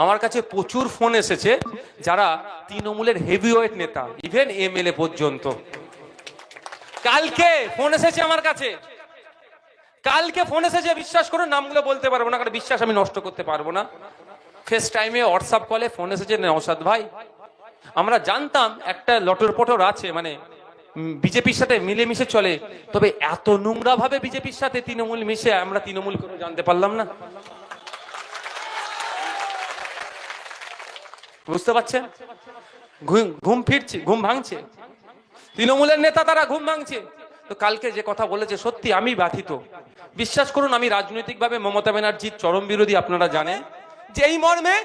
আমার কাছে প্রচুর ফোন এসেছে যারা তৃণমূলের হেভিওয়েট নেতা, ইভেন এমএলএ পর্যন্ত। কালকে ফোন এসেছে আমার কাছে, কালকে ফোন এসেছে, বিশ্বাস করুন নামগুলো বলতে পারবো না, কারণ বিশ্বাস আমি নষ্ট করতে পারবো না। ফেস টাইমে, হোয়াটসঅ্যাপ কলে ফোন এসেছে, নওশাদ ভাই আমরা জানতাম একটা লটর পটর আছে, মানে বিজেপির সাথে মিলেমিশে চলে, তবে এত নোংরা ভাবে বিজেপির সাথে তৃণমূল মিশে আমরা তৃণমূল করে জানতে পারলাম না। বুঝতে পারছেন? ঘুম ফিরছে, ঘুম ভাঙছে, তৃণমূলের নেতা তারা ঘুম ভাঙছে। তো কালকে যে কথা বলেছে সত্যি আমি ব্যথিত। বিশ্বাস করুন আমি রাজনৈতিকভাবে মমতা ব্যানার্জির চরম বিরোধী, আপনারা জানেন। যে এই মর্মে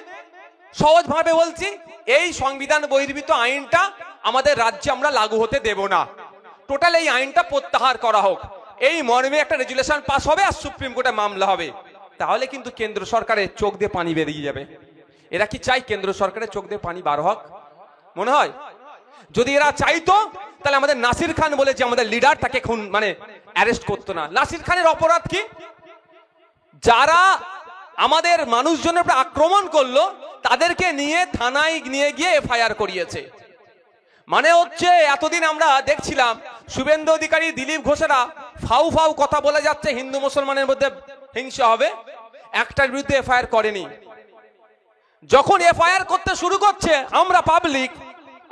সহজ ভাবে বলছি, এই সংবিধান বহির্ভূত আইনটা আমাদের রাজ্যে আমরা লাগু হতে দেব না, টোটাল এই আইনটা প্রত্যাহার করা হোক, এই মর্মে একটা রেজুলেশন পাস হবে আর সুপ্রিম কোর্টে মামলা হবে। তাহলে কিন্তু কেন্দ্র সরকারের চোখ দিয়ে পানি বেরিয়ে যাবে। এরা কি চাই কেন্দ্র সরকারের চোখ দিয়ে পানি বার হোক? মনে হয় যদি এরা চাইতো তাহলে আমাদের নাসির খান বলে যে আমাদের লিডার, তাকে খুন মানে অ্যারেস্ট করতো না। নাসির খানের অপরাধ কি? যারা আমাদের মানুষজনের উপর আক্রমণ করলো তাদেরকে নিয়ে থানায় নিয়ে গিয়ে এফআইআর করিয়েছে। মানে হচ্ছে এতদিন আমরা দেখছিলাম শুভেন্দু অধিকারী, দিলীপ ঘোষেরা ফাউ ফাউ কথা বলে যাচ্ছে হিন্দু মুসলমানের মধ্যে হিংসা হবে, একটার বিরুদ্ধে এফআইআর করেনি। যখন এফআইআর করতে শুরু করছে আমরা পাবলিক,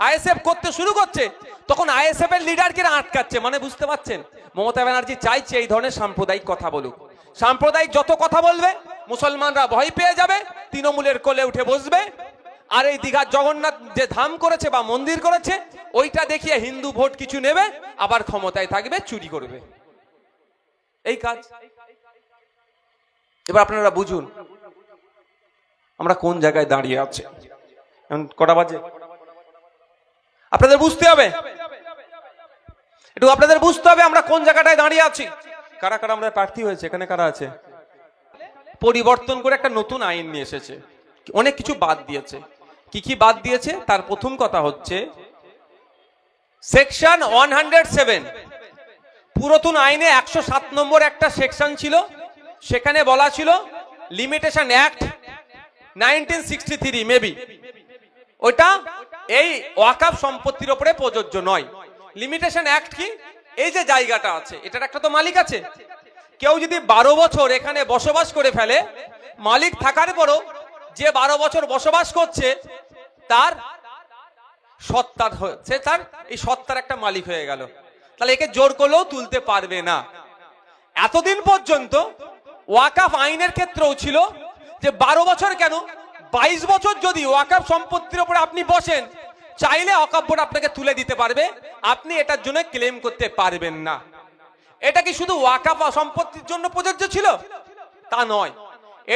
আইএসএফ করতে শুরু করছে, তখন আইএসএফ এর লিডারকে আটকাচ্ছে। মানে বুঝতে পারছেন মমতা ব্যানার্জি চাইছে এই ধরনের সাম্প্রদায়িক কথা বলুক। সাম্প্রদায়িক যত কথা বলবে মুসলমানরা ভয় পেয়ে যাবে, তৃণমূলের কোলে উঠে বসবে, আর এই দীঘার জগন্নাথ যে ধাম করেছে বা মন্দির করেছে ওইটা দেখিয়ে হিন্দু ভোট কিছু নেবে, আবার ক্ষমতায় থাকবে, চুরি করবে, এই কাজ। এবার আপনারা বুঝুন আমরা কোন জায়গায় দাঁড়িয়ে আছি। কটা বাজে? আপনাদের বুঝতে হবে, একটু আপনাদের বুঝতে হবে আমরা কোন জায়গাটায় দাঁড়িয়ে আছি। কারা কারা আমরা প্রার্থী হয়েছে এখানে, কারা আছে? পরিবর্তন করে একটা নতুন আইন নিয়ে এসেছে, অনেক কিছু বাদ দিয়েছে। কি কি বাদ দিয়েছে তার প্রথম কথা হচ্ছে সেকশন 107। পুরাতন আইনে 107 নম্বর একটা সেকশন ছিল, সেখানে বলা ছিল লিমিটেশন অ্যাক্ট 1963 মেবি, ওটা এই ওয়াকফ সম্পত্তির উপরে প্রযোজ্য নয়। লিমিটেশন অ্যাক্ট কি? এই যে জায়গাটা আছে এটার একটা তো মালিক আছে। কেউ যদি 12 বছর এখানে বসবাস করে ফেলে, মালিক থাকার পরও যে 12 বছর বসবাস করছে তার সত্তার হচ্ছে, তার এই সত্তার একটা মালিক হয়ে গেল, তাহলে একে জোর করলেও তুলতে পারবে না। এতদিন পর্যন্ত ওয়াকফ আইনের ক্ষেত্রেও ছিল যে 12 বছর কেন 22 বছর যদি ওয়াকফ সম্পত্তির উপরে আপনি বসেন, চাইলে ওয়াকফ বোর্ড আপনাকে তুলে দিতে পারবে, আপনি এটার জন্য ক্লেম করতে পারবেন না। এটা কি শুধু ওয়াকফ সম্পত্তির জন্য প্রযোজ্য ছিল? তা নয়,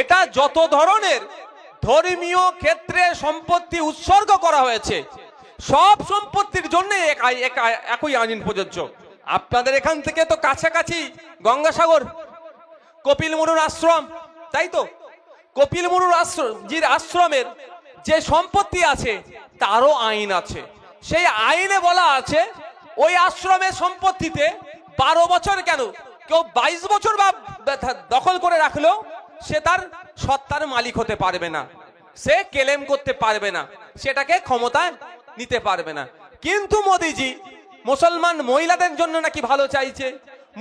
এটা যত ধরনের ধর্মীয় ক্ষেত্রে সম্পত্তি উৎসর্গ করা হয়েছে সব সম্পত্তির জন্য একই আইন প্রযোজ্য। আপনাদের এখান থেকে তো কাছাকাছি গঙ্গাসাগর কপিল মুনির আশ্রম, তাই তো? কপিল মুনির আশ্রমের যে সম্পত্তি আছে তারও আইন আছে। সেই আইনে বলা আছে ওই আশ্রমের সম্পত্তিতে 12 বছর কেন, কেউ 22 বছর বা দখল করে রাখলেও সে তার সত্তার মালিক হতে পারবে না, সে ক্লেম করতে পারবে না, সেটাকে ক্ষমতায় নিতে পারবে না। কিন্তু মোদিজি মুসলমান মহিলাদের জন্য নাকি ভালো চাইছে,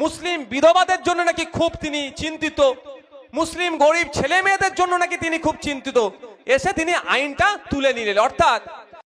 মুসলিম বিধবাদের জন্য নাকি খুব তিনি চিন্তিত, মুসলিম গরিব ছেলে মেয়েদের জন্য নাকি তিনি খুব চিন্তিত, এসে তিনি আইনটা তুলে নিলেন। অর্থাৎ